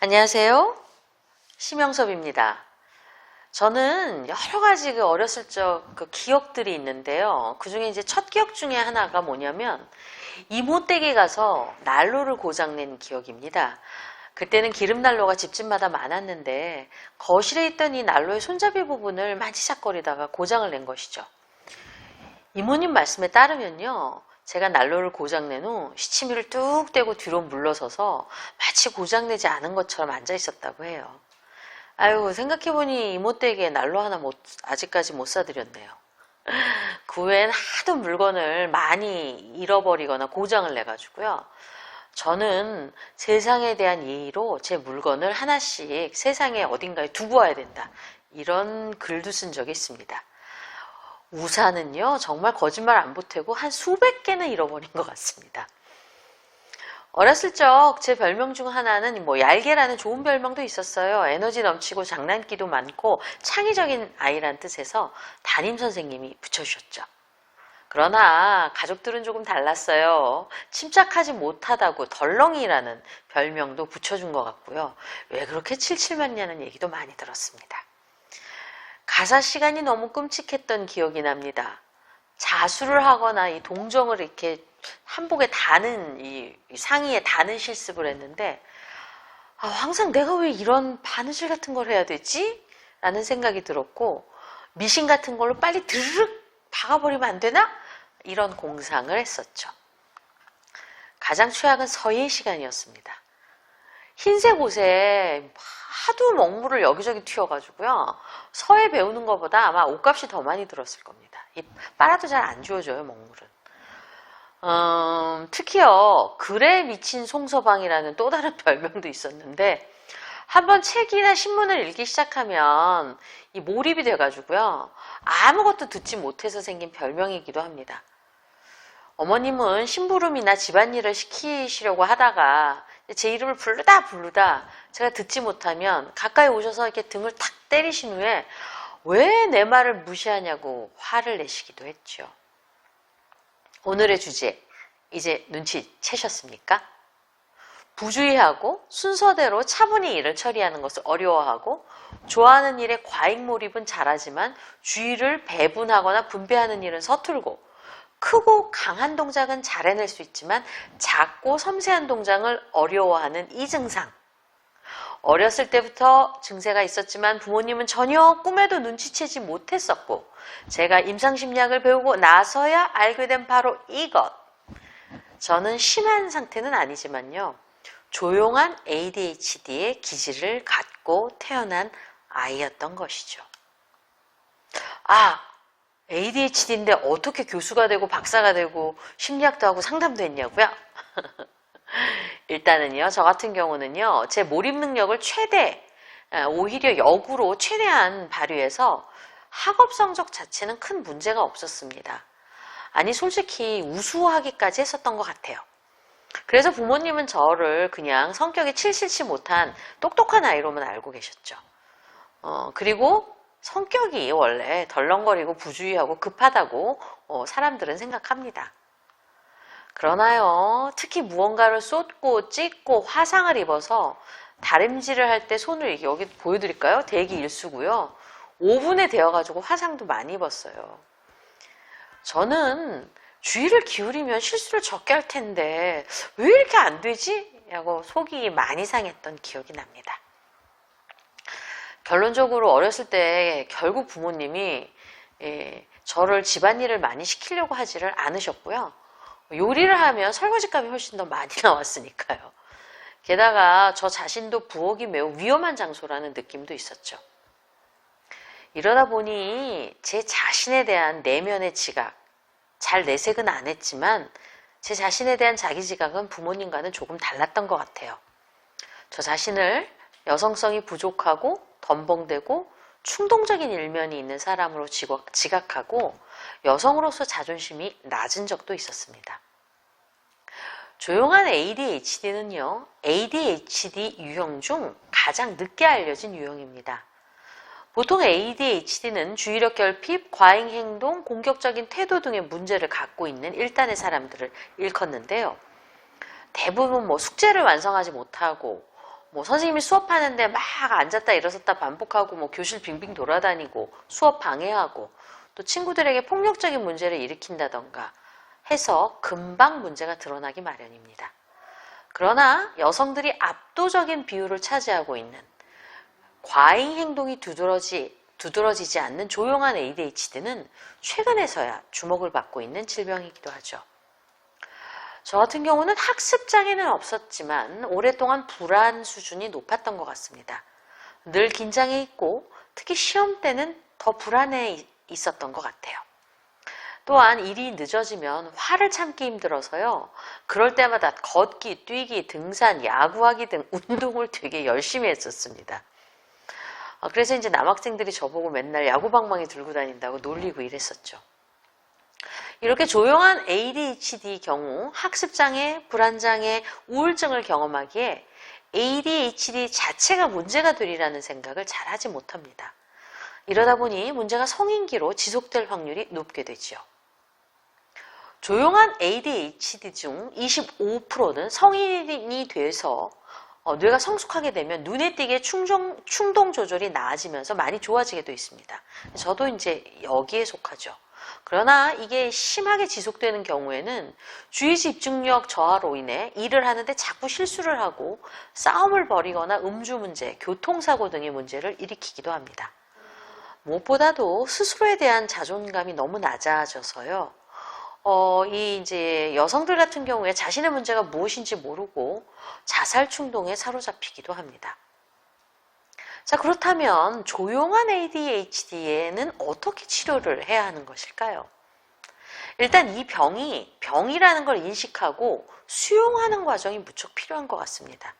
안녕하세요. 심영섭입니다. 저는 여러 가지 어렸을 적 기억들이 있는데요. 그 중에 이제 첫 기억 중에 하나가 뭐냐면 이모 댁에 가서 난로를 고장낸 기억입니다. 그때는 기름난로가 집집마다 많았는데 거실에 있던 이 난로의 손잡이 부분을 만지작거리다가 고장을 낸 것이죠. 이모님 말씀에 따르면요. 제가 난로를 고장낸 후 시치미를 뚝 떼고 뒤로 물러서서 마치 고장내지 않은 것처럼 앉아 있었다고 해요. 아유, 생각해보니 이모 댁에 난로 하나 아직까지 못 사드렸네요. 그 외엔 하도 물건을 많이 잃어버리거나 고장을 내가지고요. 저는 세상에 대한 예의로 제 물건을 하나씩 세상에 어딘가에 두고 와야 된다. 이런 글도 쓴 적이 있습니다. 우산은요, 정말 거짓말 안 보태고 한 수백 개는 잃어버린 것 같습니다. 어렸을 적 제 별명 중 하나는 얄개라는 좋은 별명도 있었어요. 에너지 넘치고 장난기도 많고 창의적인 아이란 뜻에서 담임선생님이 붙여주셨죠. 그러나 가족들은 조금 달랐어요. 침착하지 못하다고 덜렁이라는 별명도 붙여준 것 같고요. 왜 그렇게 칠칠맞냐는 얘기도 많이 들었습니다. 가사 시간이 너무 끔찍했던 기억이 납니다. 자수를 하거나 이 동정을 이렇게 한복에 다는 이 상의에 다는 실습을 했는데 항상 내가 왜 이런 바느질 같은 걸 해야 되지? 라는 생각이 들었고 미신 같은 걸로 빨리 드르륵 박아버리면 안 되나? 이런 공상을 했었죠. 가장 최악은 서예 시간이었습니다. 흰색 옷에 하도 먹물을 여기저기 튀어가지고요. 서예 배우는 것보다 아마 옷값이 더 많이 들었을 겁니다. 빨아도 잘 안 지워져요, 먹물은. 특히요, 글에 미친 송서방이라는 또 다른 별명도 있었는데, 한번 책이나 신문을 읽기 시작하면 이 몰입이 돼가지고요. 아무것도 듣지 못해서 생긴 별명이기도 합니다. 어머님은 심부름이나 집안일을 시키시려고 하다가 제 이름을 부르다 제가 듣지 못하면 가까이 오셔서 이렇게 등을 탁 때리신 후에 왜 내 말을 무시하냐고 화를 내시기도 했죠. 오늘의 주제, 이제 눈치채셨습니까? 부주의하고 순서대로 차분히 일을 처리하는 것을 어려워하고 좋아하는 일에 과잉 몰입은 잘하지만 주의를 배분하거나 분배하는 일은 서툴고 크고 강한 동작은 잘 해낼 수 있지만 작고 섬세한 동작을 어려워하는 이 증상. 어렸을 때부터 증세가 있었지만 부모님은 전혀 꿈에도 눈치채지 못했었고 제가 임상심리학을 배우고 나서야 알게 된 바로 이것. 저는 심한 상태는 아니지만요. 조용한 ADHD의 기질을 갖고 태어난 아이였던 것이죠. ADHD인데 어떻게 교수가 되고 박사가 되고 심리학도 하고 상담도 했냐고요? 일단은요, 저 같은 경우는요, 제 몰입 능력을 오히려 역으로 최대한 발휘해서 학업 성적 자체는 큰 문제가 없었습니다. 아니, 솔직히 우수하기까지 했었던 것 같아요. 그래서 부모님은 저를 그냥 성격이 칠칠치 못한 똑똑한 아이로만 알고 계셨죠. 그리고 성격이 원래 덜렁거리고 부주의하고 급하다고 사람들은 생각합니다. 그러나요, 특히 무언가를 쏟고 찢고 화상을 입어서 다림질을 할 때 손을 여기 보여드릴까요? 대기 일수고요. 오븐에 데워가지고 화상도 많이 입었어요. 저는 주의를 기울이면 실수를 적게 할 텐데 왜 이렇게 안 되지? 라고 속이 많이 상했던 기억이 납니다. 결론적으로 어렸을 때 결국 부모님이 저를 집안일을 많이 시키려고 하지를 않으셨고요. 요리를 하면 설거지값이 훨씬 더 많이 나왔으니까요. 게다가 저 자신도 부엌이 매우 위험한 장소라는 느낌도 있었죠. 이러다 보니 제 자신에 대한 내면의 지각, 잘 내색은 안 했지만 제 자신에 대한 자기 지각은 부모님과는 조금 달랐던 것 같아요. 저 자신을 여성성이 부족하고 덤벙대고 충동적인 일면이 있는 사람으로 지각하고 여성으로서 자존심이 낮은 적도 있었습니다. 조용한 ADHD는요, ADHD 유형 중 가장 늦게 알려진 유형입니다. 보통 ADHD는 주의력 결핍, 과잉 행동, 공격적인 태도 등의 문제를 갖고 있는 1단의 사람들을 일컫는데요. 대부분 숙제를 완성하지 못하고 뭐 선생님이 수업하는데 막 앉았다 일어섰다 반복하고 뭐 교실 빙빙 돌아다니고 수업 방해하고 또 친구들에게 폭력적인 문제를 일으킨다던가 해서 금방 문제가 드러나기 마련입니다. 그러나 여성들이 압도적인 비율을 차지하고 있는 과잉 행동이 두드러지지 않는 조용한 ADHD는 최근에서야 주목을 받고 있는 질병이기도 하죠. 저 같은 경우는 학습장애는 없었지만 오랫동안 불안 수준이 높았던 것 같습니다. 늘 긴장해 있고 특히 시험 때는 더 불안해 있었던 것 같아요. 또한 일이 늦어지면 화를 참기 힘들어서요. 그럴 때마다 걷기, 뛰기, 등산, 야구하기 등 운동을 되게 열심히 했었습니다. 그래서 이제 남학생들이 저보고 맨날 야구방망이 들고 다닌다고 놀리고 이랬었죠. 이렇게 조용한 ADHD 경우 학습장애, 불안장애, 우울증을 경험하기에 ADHD 자체가 문제가 되리라는 생각을 잘 하지 못합니다. 이러다 보니 문제가 성인기로 지속될 확률이 높게 되지요. 조용한 ADHD 중 25%는 성인이 돼서 뇌가 성숙하게 되면 눈에 띄게 충동 조절이 나아지면서 많이 좋아지게 되어 있습니다. 저도 이제 여기에 속하죠. 그러나 이게 심하게 지속되는 경우에는 주의 집중력 저하로 인해 일을 하는데 자꾸 실수를 하고 싸움을 벌이거나 음주 문제, 교통사고 등의 문제를 일으키기도 합니다. 무엇보다도 스스로에 대한 자존감이 너무 낮아져서요. 이 이제 여성들 같은 경우에 자신의 문제가 무엇인지 모르고 자살 충동에 사로잡히기도 합니다. 자, 그렇다면 조용한 ADHD에는 어떻게 치료를 해야 하는 것일까요? 일단 이 병이 병이라는 걸 인식하고 수용하는 과정이 무척 필요한 것 같습니다.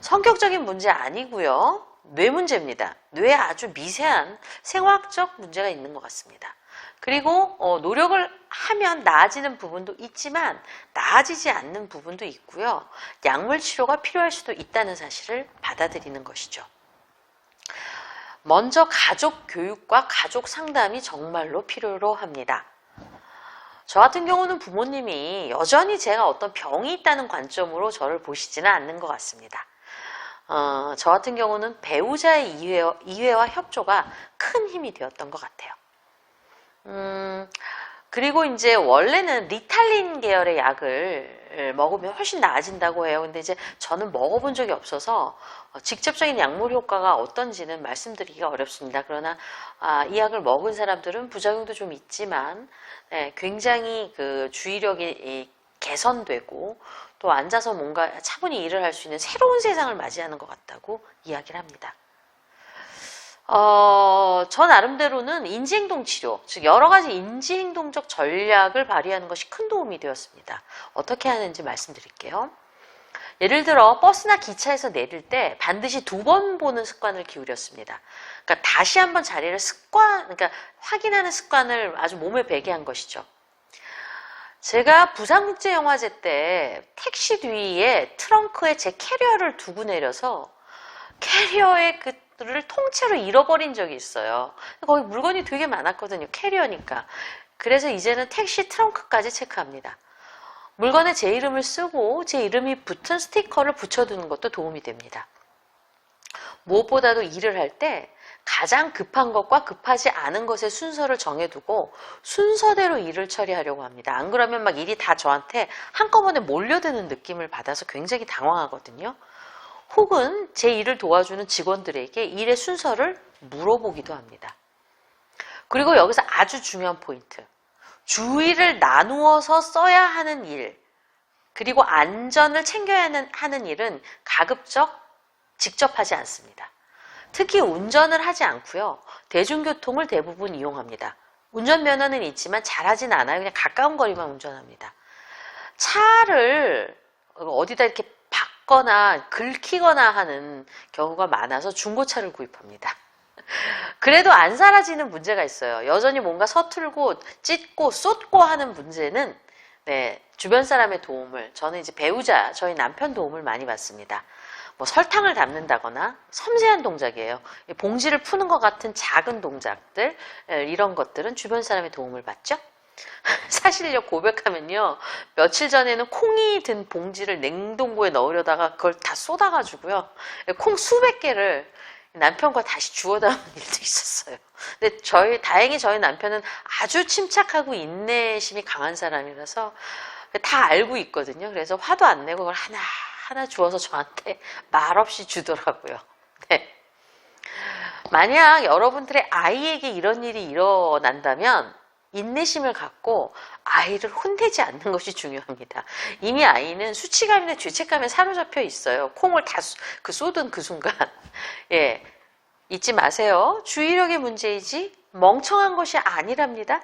성격적인 문제 아니고요. 뇌 문제입니다. 뇌에 아주 미세한 생화학적 문제가 있는 것 같습니다. 그리고 노력을 하면 나아지는 부분도 있지만 나아지지 않는 부분도 있고요. 약물 치료가 필요할 수도 있다는 사실을 받아들이는 것이죠. 먼저 가족 교육과 가족 상담이 정말로 필요로 합니다. 저 같은 경우는 부모님이 여전히 제가 어떤 병이 있다는 관점으로 저를 보시지는 않는 것 같습니다. 저 같은 경우는 배우자의 이해와 협조가 큰 힘이 되었던 것 같아요. 그리고 이제 원래는 리탈린 계열의 약을 먹으면 훨씬 나아진다고 해요. 근데 이제 저는 먹어본 적이 없어서 직접적인 약물 효과가 어떤지는 말씀드리기가 어렵습니다. 그러나 이 약을 먹은 사람들은 부작용도 좀 있지만 굉장히 그 주의력이 개선되고 또 앉아서 뭔가 차분히 일을 할 수 있는 새로운 세상을 맞이하는 것 같다고 이야기를 합니다. 저 나름대로는 인지행동 치료, 즉 여러 가지 인지행동적 전략을 발휘하는 것이 큰 도움이 되었습니다. 어떻게 하는지 말씀드릴게요. 예를 들어 버스나 기차에서 내릴 때 반드시 2번 보는 습관을 기울였습니다. 그러니까 다시 한번 자리를 그러니까 확인하는 습관을 아주 몸에 배게 한 것이죠. 제가 부산국제영화제 때 택시 뒤에 트렁크에 제 캐리어를 두고 내려서 캐리어에 그를 통째로 잃어버린 적이 있어요. 거기 물건이 되게 많았거든요. 캐리어니까. 그래서 이제는 택시 트렁크까지 체크합니다. 물건에 제 이름을 쓰고 제 이름이 붙은 스티커를 붙여두는 것도 도움이 됩니다. 무엇보다도 일을 할 때 가장 급한 것과 급하지 않은 것의 순서를 정해두고 순서대로 일을 처리하려고 합니다. 안 그러면 막 일이 다 저한테 한꺼번에 몰려드는 느낌을 받아서 굉장히 당황하거든요. 혹은 제 일을 도와주는 직원들에게 일의 순서를 물어보기도 합니다. 그리고 여기서 아주 중요한 포인트. 주의를 나누어서 써야 하는 일, 그리고 안전을 챙겨야 하는 일은 가급적 직접 하지 않습니다. 특히 운전을 하지 않고요. 대중교통을 대부분 이용합니다. 운전면허는 있지만 잘하진 않아요. 그냥 가까운 거리만 운전합니다. 차를 어디다 이렇게 박거나 긁히거나 하는 경우가 많아서 중고차를 구입합니다. 그래도 안 사라지는 문제가 있어요. 여전히 뭔가 서툴고 찢고 쏟고 하는 문제는 주변 사람의 도움을, 저는 이제 배우자, 저희 남편 도움을 많이 받습니다. 뭐 설탕을 담는다거나 섬세한 동작이에요. 봉지를 푸는 것 같은 작은 동작들, 이런 것들은 주변 사람의 도움을 받죠. 사실력 고백하면요. 며칠 전에는 콩이 든 봉지를 냉동고에 넣으려다가 그걸 다 쏟아가지고요. 콩 수백 개를 남편과 다시 주워 담은 일도 있었어요. 근데 다행히 저희 남편은 아주 침착하고 인내심이 강한 사람이라서 다 알고 있거든요. 그래서 화도 안 내고 그걸 하나 주워서 저한테 말없이 주더라고요. 네. 만약 여러분들의 아이에게 이런 일이 일어난다면 인내심을 갖고 아이를 혼내지 않는 것이 중요합니다. 이미 아이는 수치감이나 죄책감에 사로잡혀 있어요. 콩을 다 쏟은 그 순간. 예, 잊지 마세요. 주의력의 문제이지 멍청한 것이 아니랍니다.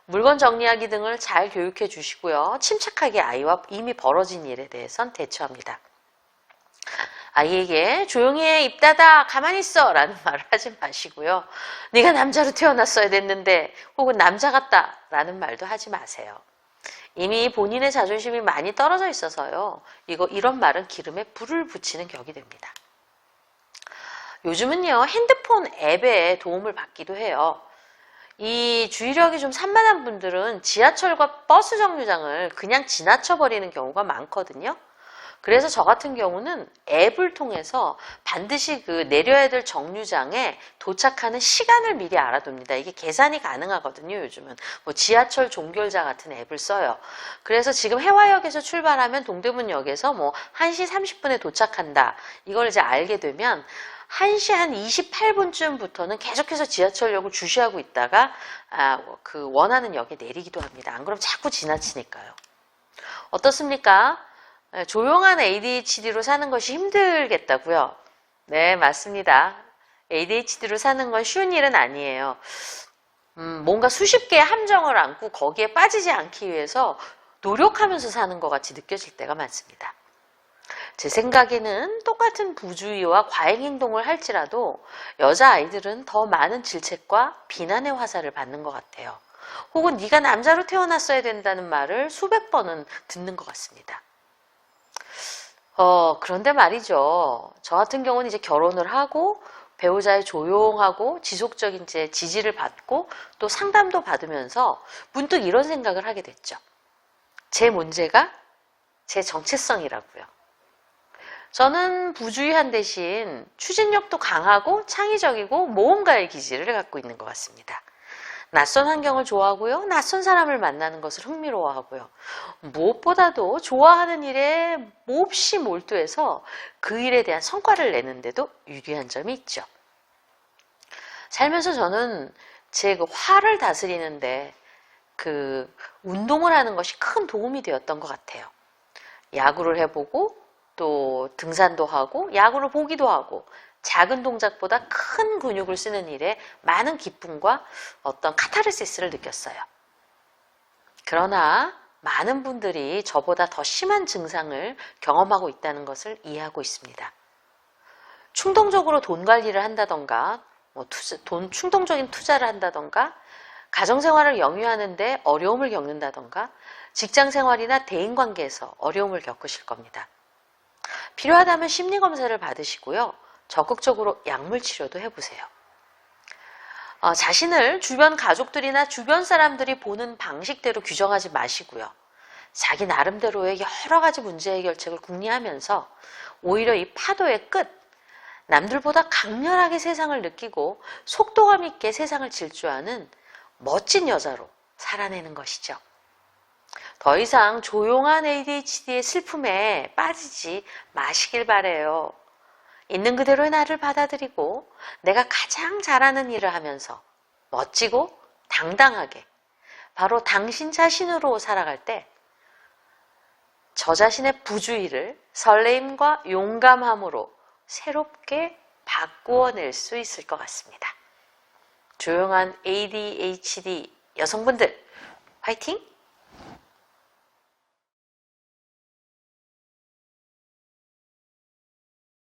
물건 정리하기 등을 잘 교육해 주시고요. 침착하게 아이와 이미 벌어진 일에 대해선 대처합니다. 아이에게 조용히 해, 입 닫아, 가만히 있어 라는 말을 하지 마시고요. 네가 남자로 태어났어야 됐는데 혹은 남자 같다 라는 말도 하지 마세요. 이미 본인의 자존심이 많이 떨어져 있어서요. 이런 말은 기름에 불을 붙이는 격이 됩니다. 요즘은요. 핸드폰 앱에 도움을 받기도 해요. 이 주의력이 좀 산만한 분들은 지하철과 버스 정류장을 그냥 지나쳐 버리는 경우가 많거든요. 그래서 저 같은 경우는 앱을 통해서 반드시 그 내려야 될 정류장에 도착하는 시간을 미리 알아둡니다. 이게 계산이 가능하거든요, 요즘은. 뭐 지하철 종결자 같은 앱을 써요. 그래서 지금 해화역에서 출발하면 동대문역에서 뭐 1시 30분에 도착한다. 이걸 이제 알게 되면 1시 한 28분쯤부터는 계속해서 지하철역을 주시하고 있다가 그 원하는 역에 내리기도 합니다. 안 그러면 자꾸 지나치니까요. 어떻습니까? 조용한 ADHD로 사는 것이 힘들겠다고요? 네, 맞습니다. ADHD로 사는 건 쉬운 일은 아니에요. 뭔가 수십 개의 함정을 안고 거기에 빠지지 않기 위해서 노력하면서 사는 것 같이 느껴질 때가 많습니다. 제 생각에는 똑같은 부주의와 과잉 행동을 할지라도 여자아이들은 더 많은 질책과 비난의 화살을 받는 것 같아요. 혹은 네가 남자로 태어났어야 된다는 말을 수백 번은 듣는 것 같습니다. 그런데 말이죠. 저 같은 경우는 이제 결혼을 하고 배우자의 조용하고 지속적인 이제 지지를 받고 또 상담도 받으면서 문득 이런 생각을 하게 됐죠. 제 문제가 제 정체성이라고요. 저는 부주의한 대신 추진력도 강하고 창의적이고 모험가의 기질을 갖고 있는 것 같습니다. 낯선 환경을 좋아하고요. 낯선 사람을 만나는 것을 흥미로워하고요. 무엇보다도 좋아하는 일에 몹시 몰두해서 그 일에 대한 성과를 내는데도 유리한 점이 있죠. 살면서 저는 제 그 화를 다스리는데 그 운동을 하는 것이 큰 도움이 되었던 것 같아요. 야구를 해보고 또 등산도 하고 야구를 보기도 하고 작은 동작보다 큰 근육을 쓰는 일에 많은 기쁨과 어떤 카타르시스를 느꼈어요. 그러나 많은 분들이 저보다 더 심한 증상을 경험하고 있다는 것을 이해하고 있습니다. 충동적으로 돈 관리를 한다던가 충동적인 투자를 한다던가 가정생활을 영위하는데 어려움을 겪는다던가 직장생활이나 대인관계에서 어려움을 겪으실 겁니다. 필요하다면 심리검사를 받으시고요. 적극적으로 약물 치료도 해보세요. 자신을 주변 가족들이나 주변 사람들이 보는 방식대로 규정하지 마시고요. 자기 나름대로의 여러 가지 문제 해결책을 궁리하면서 오히려 이 파도의 끝, 남들보다 강렬하게 세상을 느끼고 속도감 있게 세상을 질주하는 멋진 여자로 살아내는 것이죠. 더 이상 조용한 ADHD의 슬픔에 빠지지 마시길 바래요. 있는 그대로의 나를 받아들이고 내가 가장 잘하는 일을 하면서 멋지고 당당하게 바로 당신 자신으로 살아갈 때 저 자신의 부주의를 설레임과 용감함으로 새롭게 바꾸어낼 수 있을 것 같습니다. 조용한 ADHD 여성분들 화이팅!